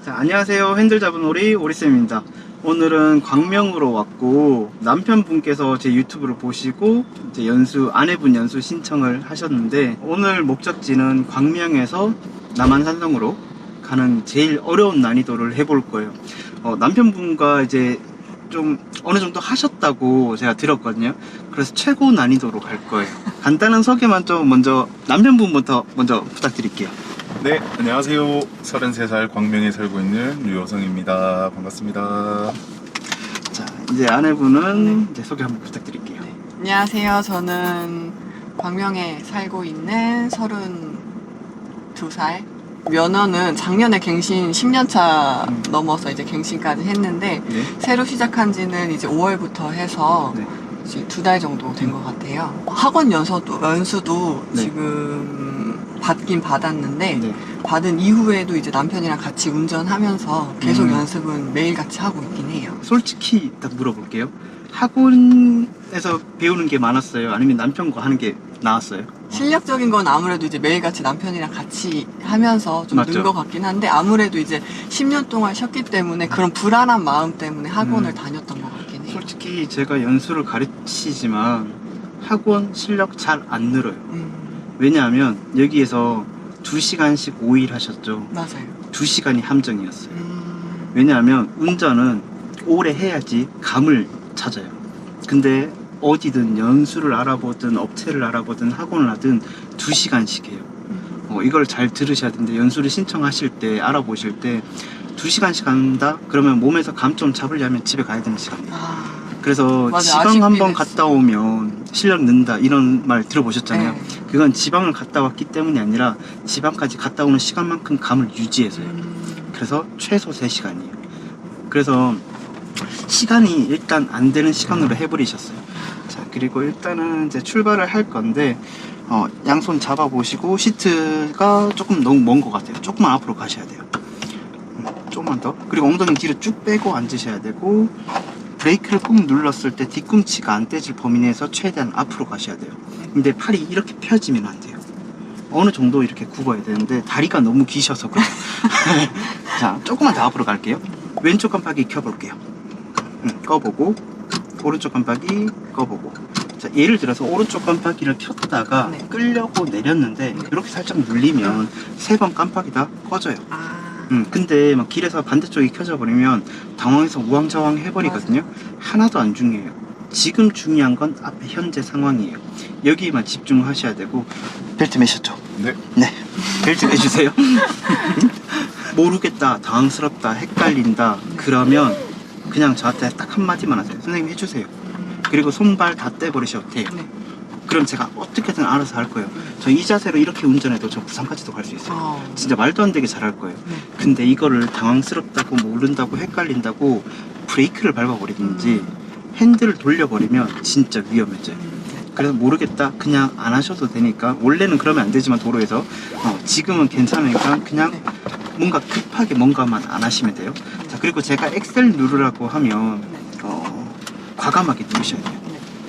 자, 안녕하세요. 핸들 잡은 오리 오리쌤입니다. 오늘은 광명으로 왔고 남편분께서 제 유튜브를 보시고 이제 아내분 연수 신청을 하셨는데 오늘 목적지는 광명에서 남한산성으로 가는 제일 어려운 난이도를 해볼 거예요. 남편분과 이제 좀 어느 정도 하셨다고 제가 들었거든요. 그래서 최고 난이도로 갈 거예요. 간단한 소개만 좀 먼저 남편분부터 먼저 부탁드릴게요. 네, 안녕하세요. 33살 광명에 살고 있는 류여성입니다. 반갑습니다. 자, 이제 아내분은 이제 소개 한번 부탁드릴게요. 안녕하세요. 저는 광명에 살고 있는 32살. 면허는 작년에 갱신 10년차 넘어서 이제 갱신까지 했는데 네. 새로 시작한 지는 이제 5월부터 해서 네. 지금 2달 정도 된 것 같아요. 학원 연수도 네. 지금 받긴 받았는데 네. 받은 이후에도 이제 남편이랑 같이 운전하면서 계속 음. 연습은 매일 같이 하고 있긴 해요. 솔직히 딱 물어볼게요. 학원에서 배우는 게 많았어요? 아니면 남편과 하는 게 나았어요? 실력적인 건 아무래도 이제 매일같이 남편이랑 같이 하면서 좀 맞죠. 는 것 같긴 한데 아무래도 이제 10년 동안 쉬었기 때문에 그런 불안한 마음 때문에 학원을 다녔던 것 같긴 해요. 솔직히 제가 연수를 가르치지만 학원 실력 잘 안 늘어요. 왜냐하면 여기에서 2시간씩 5일 하셨죠. 맞아요. 2시간이 함정이었어요. 왜냐하면 운전은 오래 해야지 감을 찾아요. 근데 어디든 연수를 알아보든 업체를 알아보든 학원을 하든 2시간씩 해요. 이걸 잘 들으셔야 되는데 연수를 신청하실 때 알아보실 때 2시간씩 한다? 그러면 몸에서 감 좀 잡으려면 집에 가야 되는 시간이에요. 그래서 맞아, 지방 아쉽긴 한번 했어. 갔다 오면 실력 는다 이런 말 들어보셨잖아요. 네. 그건 지방을 갔다 왔기 때문이 아니라 지방까지 갔다 오는 시간만큼 감을 유지해서요. 그래서 최소 3시간이에요. 그래서 시간이 일단 안 되는 시간으로 해버리셨어요. 자, 그리고 일단은 이제 출발을 할 건데 양손 잡아보시고 시트가 조금 너무 먼 것 같아요. 조금만 앞으로 가셔야 돼요. 조금만 더. 그리고 엉덩이 뒤로 쭉 빼고 앉으셔야 되고 브레이크를 꾹 눌렀을 때 뒤꿈치가 안 떼질 범위 내에서 최대한 앞으로 가셔야 돼요. 근데 팔이 이렇게 펴지면 안 돼요. 어느 정도 이렇게 굽어야 되는데 다리가 너무 기셔서 그래요. 자, 조금만 더 앞으로 갈게요. 왼쪽 깜빡이 켜볼게요. 꺼보고 오른쪽 깜빡이 꺼보고. 자, 예를 들어서 오른쪽 깜빡이를 켰다가 네. 끌려고 내렸는데 이렇게 살짝 눌리면 3번 깜빡이 다 꺼져요. 근데 막 길에서 반대쪽이 켜져 버리면 당황해서 우왕좌왕 해버리거든요. 하나도 안 중요해요. 지금 중요한 건 앞에 현재 상황이에요. 여기만 집중하셔야 되고. 벨트 매셨죠? 네. 네, 벨트 매주세요. 모르겠다, 당황스럽다, 헷갈린다 그러면 그냥 저한테 딱 한마디만 하세요. 선생님 해주세요. 그리고 손발 다 떼버리셔도 돼요. 네. 그럼 제가 어떻게든 알아서 할 거예요. 저 이 자세로 이렇게 운전해도 저 부산까지도 갈 수 있어요. 진짜 말도 안 되게 잘할 거예요. 근데 이거를 당황스럽다고 모른다고 헷갈린다고 브레이크를 밟아버리든지 핸들을 돌려버리면 진짜 위험해져요. 그래서 모르겠다 그냥 안 하셔도 되니까, 원래는 그러면 안 되지만 도로에서 지금은 괜찮으니까 그냥 뭔가 급하게 뭔가만 안 하시면 돼요. 자, 그리고 제가 엑셀 누르라고 하면 과감하게 누르셔야 돼요.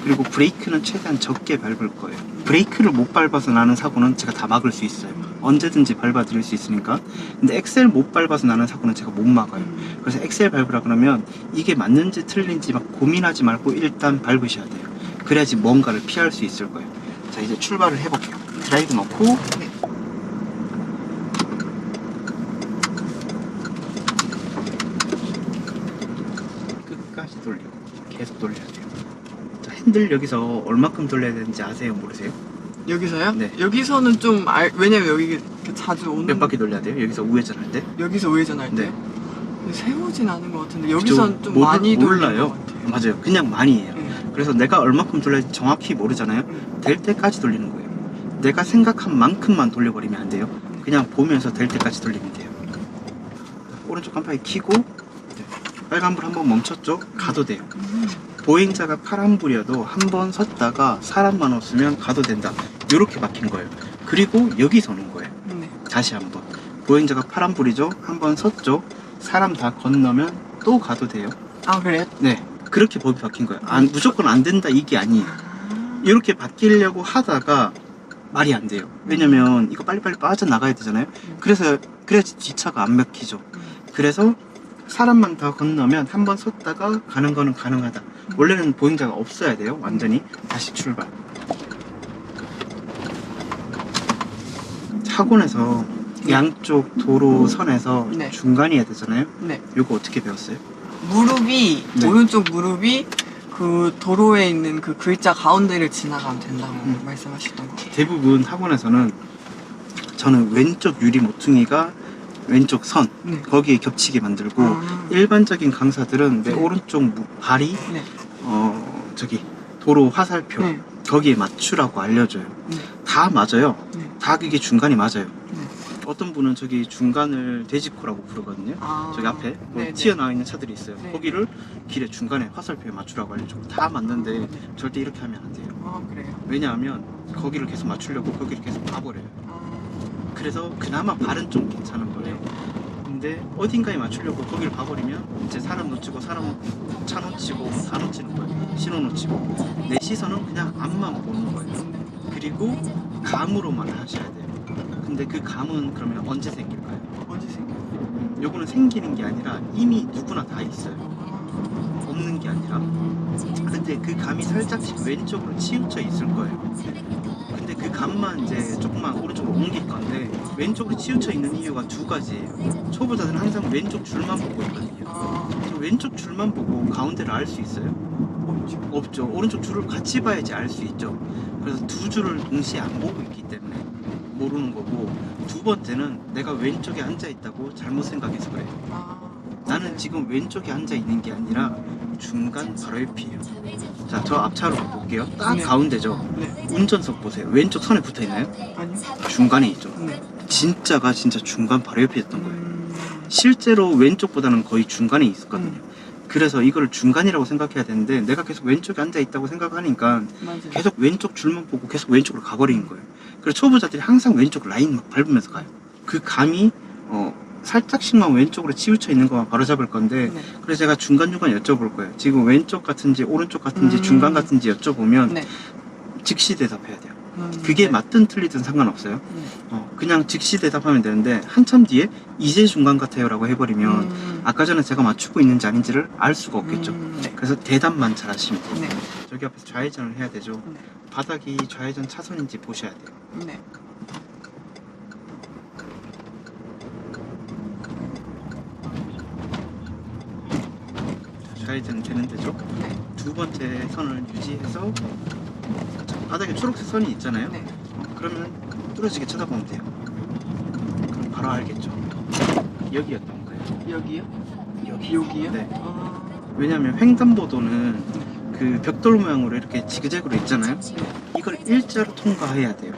그리고 브레이크는 최대한 적게 밟을 거예요. 브레이크를 못 밟아서 나는 사고는 제가 다 막을 수 있어요. 언제든지 밟아 드릴 수 있으니까. 근데 엑셀 못 밟아서 나는 사고는 제가 못 막아요. 그래서 엑셀 밟으라 그러면 이게 맞는지 틀린지 막 고민하지 말고 일단 밟으셔야 돼요. 그래야지 뭔가를 피할 수 있을 거예요. 자, 이제 출발을 해볼게요. 드라이브 넣고 끝까지 돌리고 계속 돌려야 돼요. 자, 핸들 여기서 얼마큼 돌려야 되는지 아세요? 모르세요? 여기서요? 네. 여기서는 좀 왜냐면 여기 자주 오는 몇 바퀴 돌려야 돼요? 여기서 우회전할 때? 여기서 우회전할 때? 네. 세우진 않은 것 같은데 여기선 좀 많이 몰라요. 돌리는 것 같아요. 맞아요. 그냥 많이 해요. 네. 그래서 내가 얼마큼 돌려야지 정확히 모르잖아요. 될 때까지 돌리는 거예요. 내가 생각한 만큼만 돌려버리면 안 돼요. 그냥 보면서 될 때까지 돌리면 돼요. 오른쪽 깜빡이 켜고 빨간불 한번 멈췄죠? 가도 돼요. 보행자가 파란불이어도 한 번 섰다가 사람만 없으면 가도 된다. 이렇게 막힌 거예요. 그리고 여기 서는 거예요. 다시 한번 보행자가 파란불이죠? 한 번 섰죠? 사람 다 건너면 또 가도 돼요. 아, 그래요? 네, 그렇게 법이 바뀐 거예요. 무조건 안 된다 이게 아니에요. 이렇게 바뀌려고 하다가 말이 안 돼요. 왜냐면 이거 빨리빨리 빠져나가야 되잖아요. 그래서 그래야지 뒷차가 안 막히죠. 그래서 사람만 다 건너면 한 번 섰다가 가는 거는 가능하다. 원래는 보행자가 없어야 돼요. 완전히. 다시 출발. 학원에서 양쪽 도로선에서 네. 중간이어야 되잖아요. 네. 이거 어떻게 배웠어요? 무릎이 네. 오른쪽 무릎이 그 도로에 있는 그 글자 가운데를 지나가면 된다고 말씀하셨던 것 같아요. 대부분 학원에서는 저는 왼쪽 유리 모퉁이가 왼쪽 선 네. 거기에 겹치게 만들고 아. 일반적인 강사들은 내 네. 오른쪽 발이 네. 저기 도로 화살표 네. 거기에 맞추라고 알려줘요. 네. 다 맞아요. 네. 다 그게 중간이 맞아요. 네. 어떤 분은 저기 중간을 돼지코라고 부르거든요. 아. 저기 앞에 뭐 네, 네. 튀어나와 있는 차들이 있어요. 네. 거기를 길의 중간에 화살표에 맞추라고 알려주고 다 맞는데 네. 절대 이렇게 하면 안 돼요. 아, 그래요? 왜냐하면 거기를 계속 맞추려고 거기를 계속 봐버려요. 아. 그래서 그나마 발은 좀 괜찮은 거예요. 근데 어딘가에 맞추려고 거기를 봐버리면 이제 사람 놓치고 사람 차 놓치고 다 놓치는 거예요. 신호 놓치고 내 시선은 그냥 앞만 보는 거예요. 그리고 감으로만 하셔야 돼요. 근데 그 감은 그러면 언제 생길까요? 언제 생겨요? 요거는 생기는 게 아니라 이미 누구나 다 있어요. 없는 게 아니라. 근데 그 감이 살짝씩 왼쪽으로 치우쳐 있을 거예요. 근데 그 감만 이제 조금만 오른쪽으로 옮길 건데 왼쪽으로 치우쳐 있는 이유가 두 가지예요. 초보자들은 항상 왼쪽 줄만 보고 있거든요. 아. 저 왼쪽 줄만 보고 가운데를 알 수 있어요? 없죠. 오른쪽 줄을 같이 봐야지 알 수 있죠. 그래서 두 줄을 동시에 안 보고 있기 때문에 모르는 거고, 두 번째는 내가 왼쪽에 앉아 있다고 잘못 생각해서 그래요. 아. 나는 지금 왼쪽에 앉아 있는 게 아니라 중간 바로 옆이에요. 자, 저 앞차로 볼게요. 딱 네. 가운데죠. 네. 운전석 보세요. 왼쪽 선에 붙어 있나요? 아니요. 중간에 있죠. 네. 진짜가 진짜 중간 바로 옆에 있던 거예요. 실제로 왼쪽보다는 거의 중간에 있었거든요. 그래서 이걸 중간이라고 생각해야 되는데 내가 계속 왼쪽에 앉아 있다고 생각하니까 맞아요. 계속 왼쪽 줄만 보고 계속 왼쪽으로 가버리는 거예요. 그래서 초보자들이 항상 왼쪽 라인 막 밟으면서 가요. 그 감이 살짝씩만 왼쪽으로 치우쳐 있는 것만 바로 잡을 건데, 네. 그래서 제가 중간중간 여쭤볼 거예요. 지금 왼쪽 같은지 오른쪽 같은지 중간 같은지 여쭤보면 네. 즉시 대답해야 돼요. 그게 네. 맞든 틀리든 상관없어요. 네. 그냥 즉시 대답하면 되는데 한참 뒤에 이제 중간 같아요 라고 해버리면 아까 전에 제가 맞추고 있는지 아닌지를 알 수가 없겠죠. 네. 그래서 대답만 잘 하시면 돼요. 네. 저기 앞에서 좌회전을 해야 되죠. 네. 바닥이 좌회전 차선인지 보셔야 돼요. 네. 좌회전 되는 데죠. 네. 두 번째 선을 유지해서 바닥에 초록색 선이 있잖아요. 네. 그러면 뚫어지게 쳐다보면 돼요. 그럼 바로 알겠죠. 여기였던 거예요. 여기요? 여기요? 네. 아. 왜냐하면 횡단보도는 그 벽돌 모양으로 이렇게 지그재그로 있잖아요. 이걸 일자로 통과해야 돼요.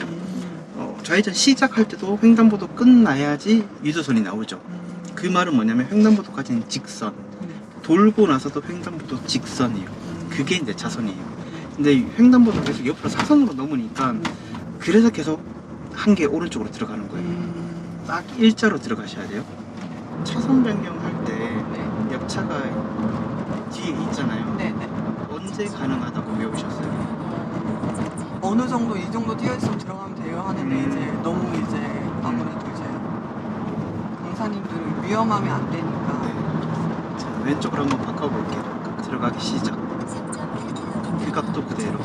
좌회전 시작할 때도 횡단보도 끝나야지 유도선이 나오죠. 그 말은 뭐냐면 횡단보도까지는 직선, 돌고 나서도 횡단보도 직선이에요. 그게 이제 차선이에요. 근데 횡단보도 계속 옆으로 사선으로 넘으니까 그래서 계속 한 개 오른쪽으로 들어가는 거예요. 딱 일자로 들어가셔야 돼요. 차선 변경할 때 네. 옆차가 뒤에 있잖아요. 네. 네. 언제 가능하다고 배우셨어요? 어느 정도 이 정도 뛰어 있으면 들어가면 돼요 하는데 이제 너무 이제 아무래도 이제 강사님들은 위험하면 안 되니까. 네. 자, 왼쪽으로 한번 바꿔볼게요. 들어가기 시작. 그 각도 그대로.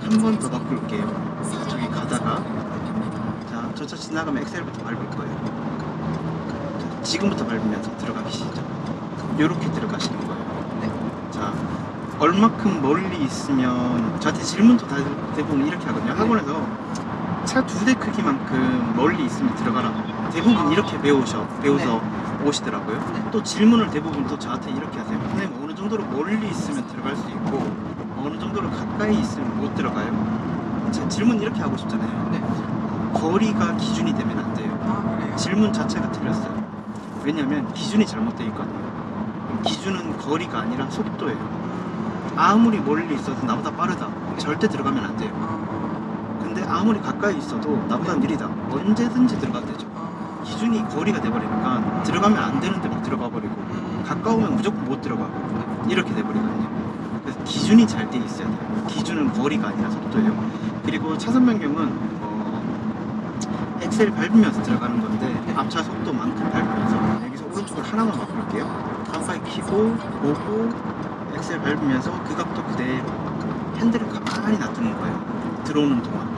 한 번 더 바꿀게요. 저기 가다가 자, 저 차 지나가면 엑셀부터 밟을 거예요. 자, 지금부터 밟으면서 들어가기 시작. 요렇게 들어가시는 거예요. 네. 자, 얼마큼 멀리 있으면 저한테 질문도 다 대부분 이렇게 하거든요. 학원에서 차 두 대 크기만큼 멀리 있으면 들어가라. 대부분 이렇게 배워서 오시더라고요. 네. 또 질문을 대부분 또 저한테 이렇게 하세요. 선생님, 어느 정도로 멀리 있으면 들어갈 수 있고 어느 정도로 가까이 있으면 못 들어가요? 자, 질문 이렇게 하고 싶잖아요. 네. 거리가 기준이 되면 안 돼요. 아, 그래요? 질문 자체가 틀렸어요. 왜냐면 기준이 잘못되어 있거든요. 기준은 거리가 아니라 속도예요. 아무리 멀리 있어도 나보다 빠르다. 절대 들어가면 안 돼요. 근데 아무리 가까이 있어도 나보다 느리다. 언제든지 들어가도 되죠. 기준이 거리가 돼버리니까 들어가면 안 되는데 막 들어가 버리고 가까우면 무조건 못 들어가고 이렇게 돼버리거든요. 그래서 기준이 잘 돼 있어야 돼요. 기준은 거리가 아니라 속도예요. 그리고 차선 변경은 엑셀 밟으면서 들어가는 건데 앞차 속도만큼 밟으면서 여기서 오른쪽을 하나만 바꿀게요. 깜빡이 켜고 보고 엑셀 밟으면서 그 각도 그대로 핸들을 가만히 놔두는 거예요. 들어오는 동안.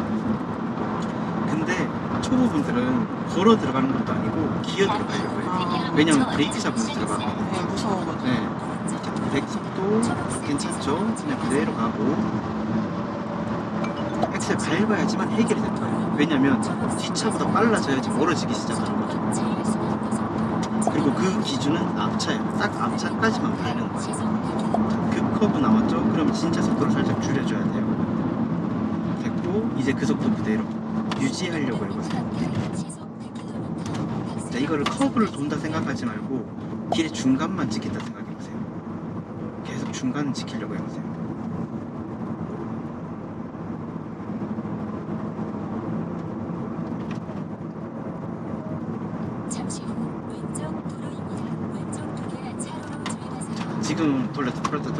근데 초보분들은 걸어 들어가는 것도 아니고 기어 들어가려고 해요. 왜냐면 브레이크 잡으면서 들어가거든요. 네, 무서워가지고. 네. 브레이크 속도 괜찮죠? 그냥 그대로 가고 엑셀 밟아야지만 해결이 될 거예요. 왜냐면 뒷차보다 빨라져야지 멀어지기 시작하는 거죠. 그리고 그 기준은 앞차예요. 딱 앞차까지만 밟는 거예요. 자, 그 커브 나왔죠? 그럼 진짜 속도를 살짝 줄여줘야 돼요. 됐고 이제 그 속도 그대로 유지하려고 해보세요. 자, 이거를 커브를 돈다 생각하지 말고 길의 중간만 지킨다 생각해보세요. 계속 중간을 지키려고 해보세요. 잠시 후 왼쪽 도로입니다. 왼쪽 두개 차로로 주행하세요. 지금 돌렸다 풀었다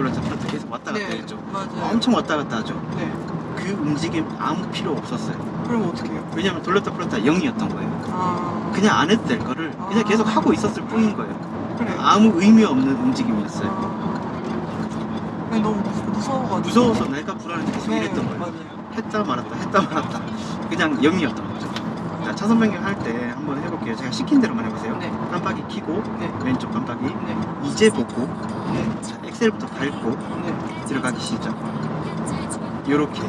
계속 왔다 갔다 했죠. 맞아요. 엄청 왔다 갔다 하죠. 네. 그 움직임 아무 필요 없었어요. 그럼 어떻게 해요? 왜냐면 돌렸다 풀었다 0이었던 거예요. 아. 그냥 안 해도 될 거를 그냥 계속 하고 있었을 뿐인 거예요. 그래. 아무 의미 없는 움직임이었어요. 그냥 너무 무서워가지고. 무서워서 내가 불안해서 계속 네, 이랬던 거예요. 맞아요. 했다 말았다 그냥 0이었던 거죠. 자, 차선 변경 할 때 한번 해볼게요. 제가 시킨 대로만 해보세요. 네. 깜빡이 켜고 네. 왼쪽 깜빡이 네. 이제 보고 네. 자, 엑셀부터 밟고 네. 들어가기 시작. 요렇게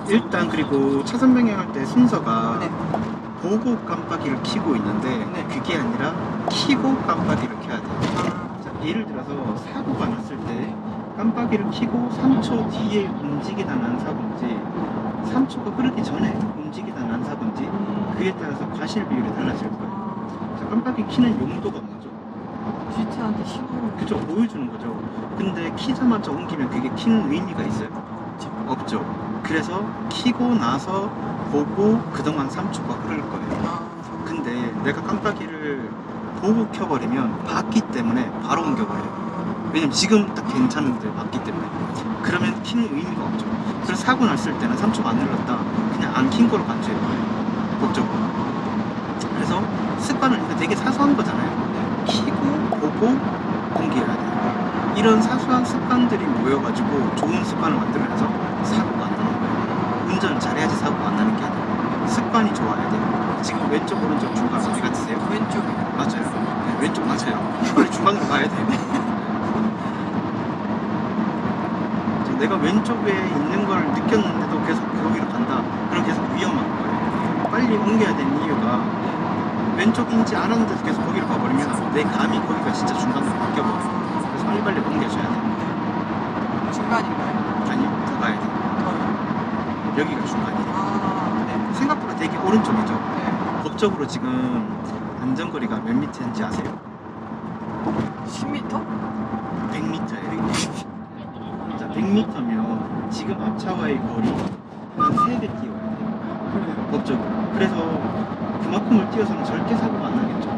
일단 그리고 차선 변경할 때 순서가 네. 보고 깜빡이를 켜고 있는데 네. 그게 아니라 켜고 깜빡이를 켜야 돼요. 아. 자, 예를 들어서 사고가 났을 때 깜빡이를 켜고 3초 뒤에 움직이다 난 사고인지 3초가 흐르기 전에 움직이다 난 사고인지 그에 따라서 과실 비율이 달라질 거예요. 자, 깜빡이 켜는 용도가 뭐죠? 쥐차한테 신호를. 그죠? 보여주는 거죠. 근데 키자마자 옮기면 그게 켜는 의미가 있어요? 없죠. 그래서 켜고 나서 보고 그동안 3초가 흐를 거예요. 아. 근데 내가 깜빡이를 보고 켜버리면 봤기 때문에 바로 옮겨버려요. 왜냐면 지금 딱 괜찮은데 봤기 때문에. 그러면 켜는 의미가 없죠. 그래서 사고 났을 때는 3초가 안 흘렀다. 그냥 안 킨 거로 간주해 버려요. 법적으로. 그래서 습관을 되게 사소한 거잖아요. 켜고 보고 옮겨야 돼요. 이런 사소한 습관들이 모여가지고 좋은 습관을 만들면서 사고가 안 나는 거예요. 운전을 잘해야지 사고가 안 나는 게 아니라 습관이 좋아야 돼요. 지금 왼쪽 오른쪽 중간 어디 같으세요? 왼쪽에. 맞아요. 네, 왼쪽 맞아요. 원래 중간으로 가야 돼요. 내가 왼쪽에 있는 걸 느꼈는데도 계속 거기로 간다. 그럼 계속 위험한 거예요. 빨리 옮겨야 되는 이유가 왼쪽인지 알았는데도 계속 거기로 가버리면 내 감이 거기가 진짜 중간으로 바뀌어버려요. 그래서 빨리빨리 옮겨줘야 돼요. 중간인가요? 아니요, 더 가야 돼요. 여기가 중간이에요. 아. 네. 생각보다 되게 오른쪽이죠. 네. 법적으로 지금 안전거리가 몇 미터인지 아세요? 10m? 100m예요. 자, 100m면 지금 앞차와의 거리 한 3배 뛰어야 돼요. 그래요. 법적으로. 그래서 그만큼을 뛰어서는 절대 사고가 안 나겠죠.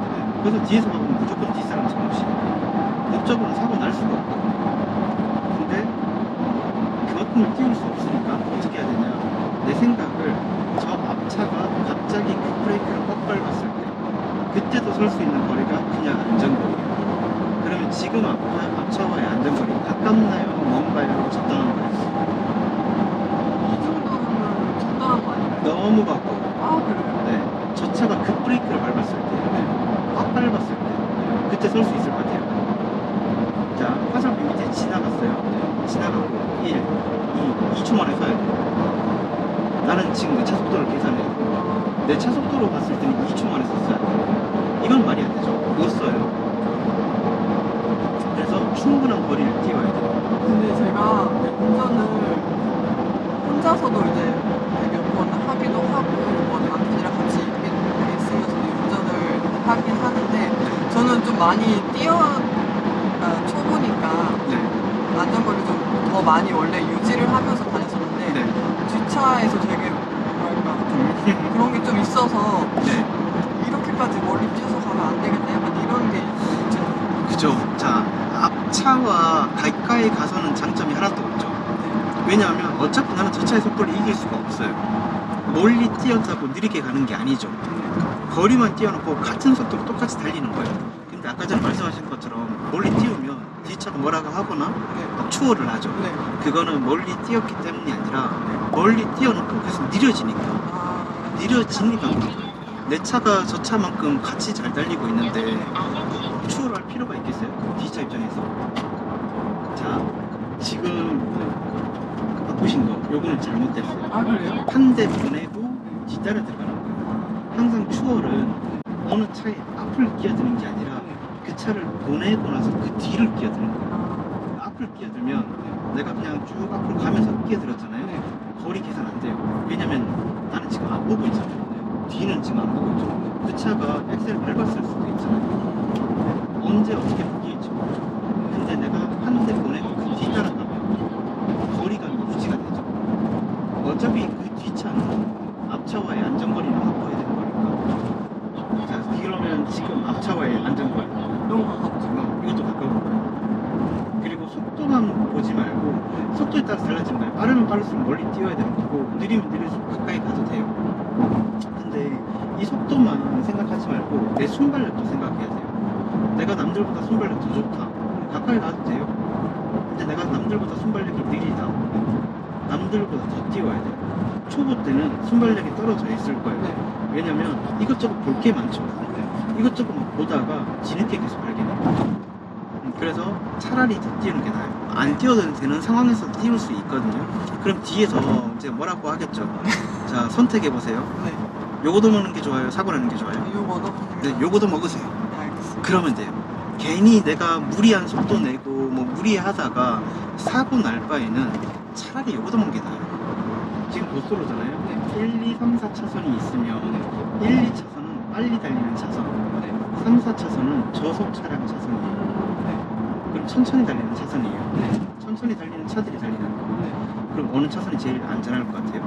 그래서 뒤에서 가보면 무조건 뒷사람 잘못이 법적으로는 사고 날 수가 없거든요. 근데 그만큼을 띄울 수 없으니까 어떻게 해야 되냐. 내 생각을 저 앞차가 갑자기 그 브레이크를 꽉 밟았을 때 그때도 설 수 있는 거리가 그냥 안전거리예요. 그러면 지금 앞차와의 안전거리 가깝나요? 먼가요? 적당한가요? 이 정도면 적당한 거 아닌가요? 너무 가까워요. 아, 그래요? 네. 저 차가 급 브레이크를 밟았을 때, 꽉 밟았을 때, 그때 설 수 있을 것 같아요. 자, 화살표 밑에 지나갔어요. 지나가고 1, 2, 2초 만에 서야 돼요. 나는 지금 내 차 속도를 계산해요. 내 차 속도로 봤을 때는 2초 만에 섰어야 돼요. 이건 말이 안 되죠. 못 써요. 그래서 충분한 거리를 뛰어야 돼요. 근데 제가 운전을 혼자서도 이제 몇 번 하기도 하고 뭐 남편이랑 같이 있으면서도 운전을 하긴 하는데 저는 좀 많이 초보니까 네. 안전거리 좀 더 많이 원래 유지를 하면서 다녔었는데 네. 뒷차에서 되게 뭐랄까 좀 그런 게 좀 있어서 네. 이렇게까지 멀리 뛰어서 가면 안 되겠다 약간 이런 게 있죠. 그죠. 자, 앞차와 가까이 가서는 장점이 하나도 없죠. 왜냐하면 어차피 나는 저 차의 속도를 이길 수가 없어요. 멀리 뛰었다고 느리게 가는 게 아니죠. 거리만 띄워놓고 같은 속도로 똑같이 달리는 거예요. 근데 아까 전에 말씀하신 것처럼 멀리 띄우면 뒤차가 뭐라고 하거나 막 추월을 하죠. 네. 그거는 멀리 뛰었기 때문이 아니라 멀리 띄워놓고 계속 느려지니까 내 차가 저 차만큼 같이 잘 달리고 있는데 추월할 필요가 있겠어요? 그 뒤차 입장에서. 자, 지금 바꾸신 거 요거는 잘못됐어요. 아, 그래요? 한 대 보내고 뒤따라 들어가는 거예요. 항상 추월은 어느 차의 앞을 끼어드는 게 아니라 그 차를 보내고 나서 그 뒤를 끼어드는 거예요. 앞을 끼어들면 내가 그냥 쭉 앞으로 가면서 끼어들었잖아요. 거리 계산 안 돼요. 왜냐면 나는 지금 안 보고 있잖아요. 뒤는 지금 안 보고 있죠. 그 차가 엑셀 밟았을 수도 있잖아요. 언제 어떻게 바뀌겠죠. 근데 내가 한 대 보내고 그 뒤 따라가면 거리가 유지가 되죠. 어차피 그 뒷차는 앞차와의 안전거리를 확보해야 되는 거니까. 자, 그러면 지금 앞차와의 안전거리 너무 가깝죠. 이것도 가까운 거예요. 그리고 속도만 보지 말고 속도에 따라서 달라지는 거예요. 빠르면 빠를수록 멀리 뛰어야 되는 거고 느리면 느릴수록 가까이 가도 돼요. 근데 이 속도만 생각하지 말고 내 순발력도 생각해야 돼요. 내가 남들보다 순발력 더 좋다. 가까이 가도 돼요. 근데 내가 남들보다 순발력이 느리다. 남들보다 더 뛰어야 돼요. 초보 때는 순발력이 떨어져 있을 거예요. 왜냐면 이것저것 볼 게 많죠. 이것저것 막 보다가 뒤늦게 계속 발견해요. 그래서 차라리 더 뛰는 게 나아요. 안 뛰어도 되는 상황에서 띄울 수 있거든요. 그럼 뒤에서 이제 뭐라고 하겠죠. 자, 선택해보세요. 네. 요거도 먹는 게 좋아요? 사고 나는 게 좋아요? 이거보다? 네, 요거도 먹으세요. 네, 알겠습니다. 그러면 돼요. 괜히 내가 무리한 속도 내고 뭐 무리하다가 사고 날 바에는 차라리 요거도 먹는 게 나아요. 지금 고속도로잖아요. 1, 2, 3, 4차선이 있으면 1, 2차선은 빨리 달리는 차선, 3, 4차선은 저속 차량 차선이에요. 그럼 천천히 달리는 차선이에요. 천천히 달리는 차들이 달리는 거. 그럼 어느 차선이 제일 안전할 것 같아요?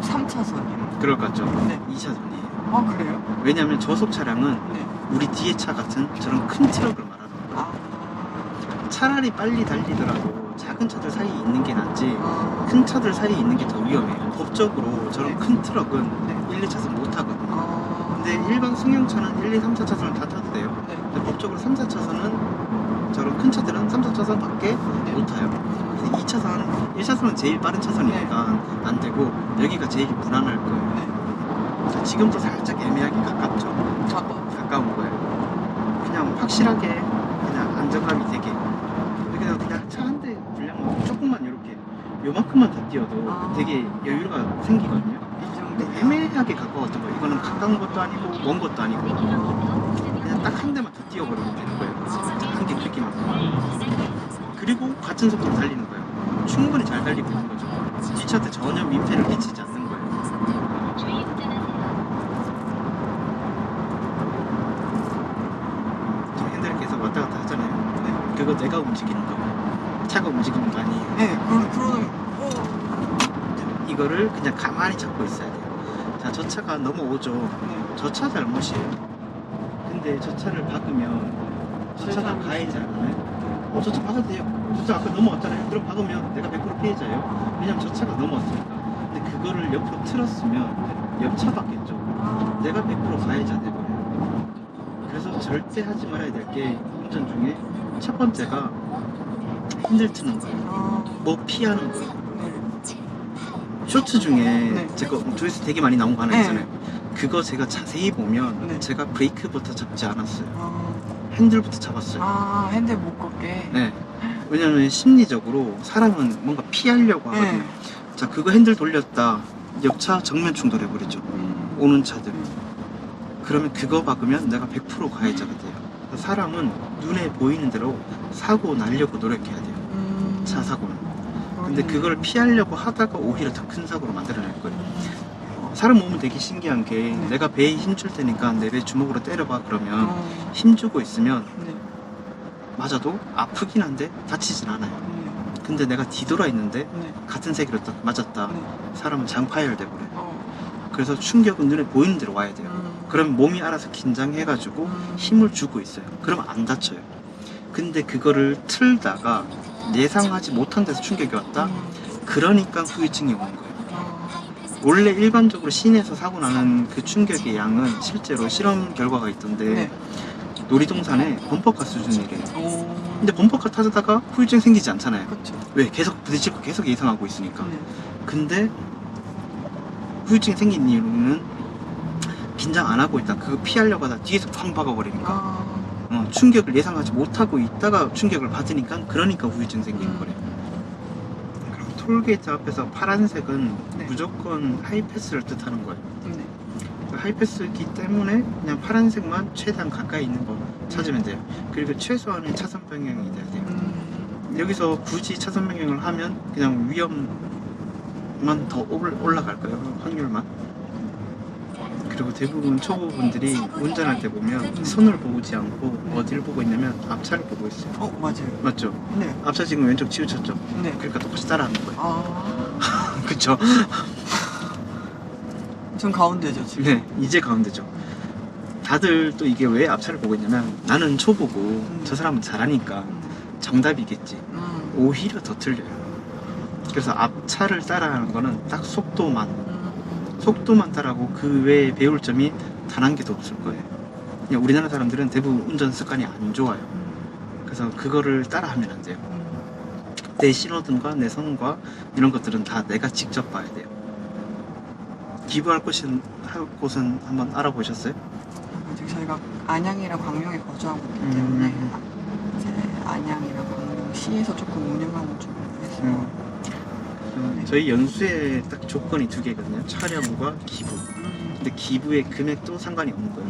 3차선이요. 그럴 것 같죠? 네. 2차선이에요. 아, 그래요? 왜냐하면 저속 차량은 네. 우리 뒤에 차 같은 저런 큰 트럭을 말하는 거예요. 아, 차라리 빨리 달리더라도 작은 차들 사이에 있는 게 낫지 아, 큰 차들 사이에 있는 게 더 위험해요. 법적으로 저런 네. 큰 트럭은 네. 1, 2차선 못 타거든요. 아, 근데 일반 승용차는 1, 2, 3, 4차선을 다 타도 돼요. 네. 근데 법적으로 3, 4차선은 저런 큰 차들은 3, 4차선 밖에 못 타요. 근데 2차선, 1차선은 제일 빠른 차선이니까 안 되고 여기가 제일 무난할 거예요. 자, 지금도 살짝 애매하게 가깝죠. 가까운 거예요. 그냥 확실하게 그냥 안정감이 되게 그냥 차 한 대 분량만 조금만 이렇게 요만큼만 더 뛰어도 되게 여유가 생기거든요. 근데 애매하게 가까웠던 거예요. 이거는 가까운 것도 아니고 먼 것도 아니고 그냥 딱 한 대만 더 뛰어버리면 되는 거예요. 한 개 크기만큼. 그리고 같은 속도로 달리는 거예요. 충분히 잘 달리고 있는 거죠. 뒷차한테 전혀 민폐를 끼치지 않는 거예요. 저 핸들 계속 왔다 갔다 하잖아요. 그거 내가 움직이는 거예요. 차가 움직이는 거 아니에요. 네, 그러는, 이거를 그냥 가만히 잡고 있어야 돼요. 자, 저 차가 넘어오죠. 저 차 잘못이에요. 근데 저 차를 박으면 저 차가 가해자잖아요. 저 차 박아도 돼요. 저 차 아까 넘어왔잖아요. 그럼 박으면 내가 100% 피해자예요. 왜냐면 저 차가 넘어왔으니까. 근데 그거를 옆으로 틀었으면 옆 차 받겠죠. 내가 100% 가해자 돼버려요. 그래서 절대 하지 말아야 될 게 운전 중에 첫 번째가 핸들 트는 거예요. 뭐 피하는 거예요. 쇼츠 중에 제가 조회수 되게 많이 나온 거 하나 있잖아요. 그거 제가 자세히 보면 제가 브레이크부터 잡지 않았어요. 핸들부터 잡았어요. 아, 핸들 못 걷게. 네. 왜냐면 심리적으로 사람은 뭔가 피하려고 하거든요. 자, 그거 핸들 돌렸다. 옆차 정면 충돌해버리죠. 오는 차들. 그러면 그거 박으면 내가 100% 가해자가 돼요. 사람은 눈에 보이는 대로 사고 나려고 노력해야 돼요. 차 사고는. 근데 그걸 피하려고 하다가 오히려 더 큰 사고로 만들어낼 거예요. 사람 몸은 되게 신기한 게 내가 배에 힘줄 테니까 내 배 주먹으로 때려봐 그러면 힘주고 있으면 맞아도 아프긴 한데 다치진 않아요. 근데 내가 뒤돌아 있는데 같은 세기로 딱 맞았다. 사람은 장파열돼 버려요. 그래서 충격은 눈에 보이는 대로 와야 돼요. 그럼 몸이 알아서 긴장해가지고 힘을 주고 있어요. 그럼 안 다쳐요. 근데 그거를 틀다가 예상하지 못한 데서 충격이 왔다? 그러니까 후유증이 오는 거예요. 원래 일반적으로 시내에서 사고 나는 그 충격의 양은 실제로 실험 결과가 있던데 네. 놀이동산에 범퍼카 수준이래요. 오. 근데 범퍼카 타다가 후유증 생기지 않잖아요. 그쵸. 왜? 계속 부딪힐 거 계속 예상하고 있으니까. 네. 근데 후유증이 생긴 이유는 긴장 안 하고 있다. 그거 피하려고 하다 뒤에서 팡 박아버리니까 아. 충격을 예상하지 못하고 있다가 충격을 받으니까 그러니까 후유증 생기는 거래요. 그리고 톨게이트 앞에서 파란색은 네. 무조건 하이패스를 뜻하는 거예요. 네. 하이패스이기 때문에 그냥 파란색만 최대한 가까이 있는 거 찾으면 돼요. 그리고 최소한의 차선 변경이 돼야 돼요. 여기서 굳이 차선 변경을 하면 그냥 위험만 더 올라갈 거예요. 확률만. 그리고 대부분 초보분들이 운전할 때 보면 손을 보지 않고 어디를 보고 있냐면 앞차를 보고 있어요. 맞아요. 맞죠? 네. 앞차 지금 왼쪽 치우쳤죠? 네. 그러니까 똑같이 따라하는 거예요. 아. 그쵸? 전 가운데죠, 지금. 네, 이제 가운데죠. 다들 또 이게 왜 앞차를 보고 있냐면 나는 초보고 저 사람은 잘하니까 정답이겠지. 오히려 더 틀려요. 그래서 앞차를 따라하는 거는 딱 속도만 따라하고 그 외에 배울 점이 단 한 개도 없을 거예요. 그냥 우리나라 사람들은 대부분 운전 습관이 안 좋아요. 그래서 그거를 따라하면 안 돼요. 내 신호등과 내 선과 이런 것들은 다 내가 직접 봐야 돼요. 기부할 곳은 한번 알아보셨어요? 지금 저희가 안양이랑 광명에 거주하고 있기 때문에 이제 안양이랑 광명시에서 조금 운영하는 쪽으로 해서 저희 연수에 딱 조건이 두 개거든요. 촬영과 기부. 근데 기부의 금액도 상관이 없는 거예요.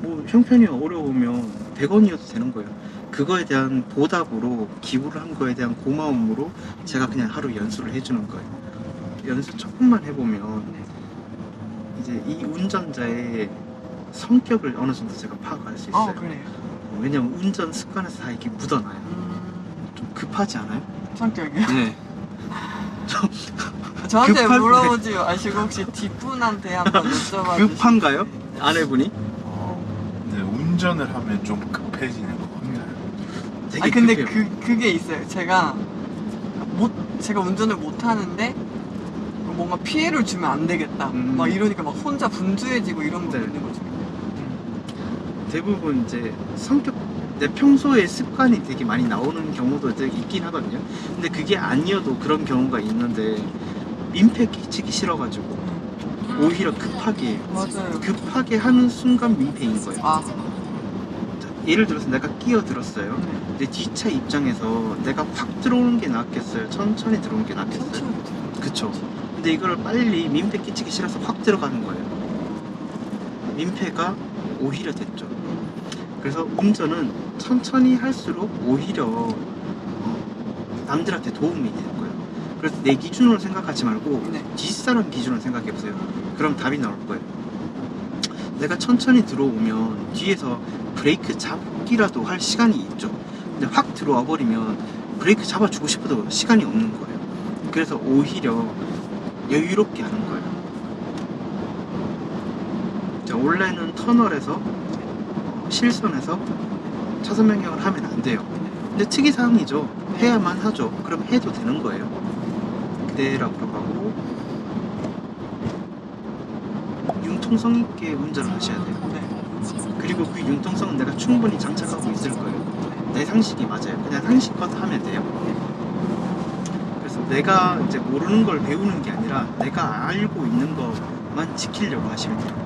뭐 형편이 어려우면 100원이어도 되는 거예요. 그거에 대한 보답으로 기부를 한 거에 대한 고마움으로 제가 그냥 하루 연수를 해주는 거예요. 연수 조금만 해보면 이제 이 운전자의 성격을 어느 정도 제가 파악할 수 있어요. 그래요. 왜냐면 운전 습관에서 다 이렇게 묻어나요. 좀 급하지 않아요? 성격이요? 네. 저한테 급한- 물어보지 마시고 혹시 뒷분한테 한번 여쭤봐 급한가요? 주시면. 아내분이? 네, 운전을 하면 좀 급해지는 것 같아요. 되게 아니 근데 급해요. 그게 있어요. 제가 운전을 못 하는데 뭔가 피해를 주면 안 되겠다. 막 이러니까 막 혼자 분주해지고 이런 거 네. 있는 거죠. 대부분 이제 성격 내 평소에 습관이 되게 많이 나오는 경우도 되게 있긴 하거든요. 근데 그게 아니어도 그런 경우가 있는데 민폐 끼치기 싫어가지고 오히려 급하게 맞아요. 급하게 하는 순간 민폐인 거예요. 아, 자, 예를 들어서 내가 끼어들었어요. 네. 근데 뒷차 입장에서 내가 확 들어오는 게 낫겠어요? 천천히 들어오는 게 낫겠어요? 천천히 들어요. 그쵸. 근데 이거를 빨리 민폐 끼치기 싫어서 확 들어가는 거예요. 민폐가 오히려 됐죠. 그래서 운전은 천천히 할수록 오히려 남들한테 도움이 되는 거예요. 그래서 내 기준으로 생각하지 말고 네. 뒷사람 기준으로 생각해 보세요. 그럼 답이 나올 거예요. 내가 천천히 들어오면 뒤에서 브레이크 잡기라도 할 시간이 있죠. 근데 확 들어와 버리면 브레이크 잡아주고 싶어도 시간이 없는 거예요. 그래서 오히려 여유롭게 하는 거예요. 자, 원래는 터널에서 실선에서 차선 변경을 하면 안 돼요. 근데 특이사항이죠. 해야만 하죠. 그럼 해도 되는 거예요. 그대로 앞으로 가고 융통성 있게 운전을 하셔야 돼요. 네. 그리고 그 융통성은 내가 충분히 장착하고 있을 거예요. 내 상식이 맞아요. 그냥 상식껏 하면 돼요. 그래서 내가 이제 모르는 걸 배우는 게 아니라 내가 알고 있는 것만 지키려고 하시면 돼요.